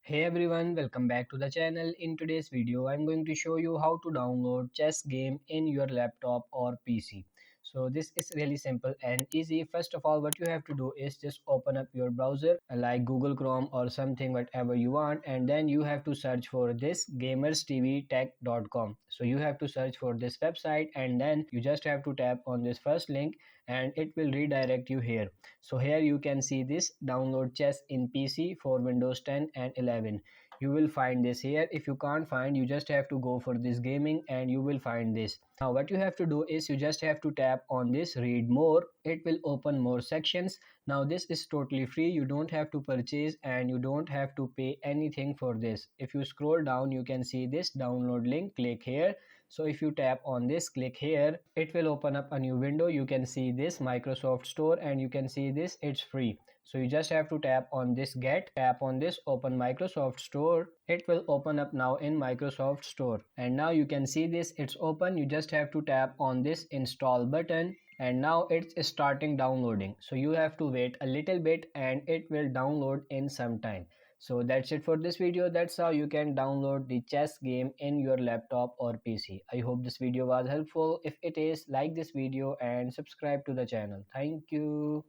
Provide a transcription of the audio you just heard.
Hey everyone, welcome back to the channel. In today's video, I'm going to show you how to download chess game in your laptop or PC. So this is really simple and easy. First of all, what you have to do is just open up your browser like Google Chrome or something, whatever you want, and then you have to search for this gamerstvtech.com. So you have to search for this website and then you just have to tap on this first link and it will redirect you here. So here you can see this download chess in PC for Windows 10 and 11. You will find this here. If you can't find, you just have to go for this gaming and you will find this. Now what you have to do is you just have to tap on this read more. It will open more sections. Now this is totally free. You don't have to purchase and you don't have to pay anything for this. If you scroll down, you can see this download link. Click here. So if you tap on this, click here, it will open up a new window. You can see this Microsoft Store and you can see this, it's free. So you just have to tap on this get, tap on this open Microsoft Store. It will open up now in Microsoft Store. And now you can see this, it's open. You just have to tap on this install button and now it's starting downloading. So you have to wait a little bit and it will download in some time. So that's it for this video. That's how you can download the chess game in your laptop or PC. I hope this video was helpful. If it is, like this video and subscribe to the channel. Thank you.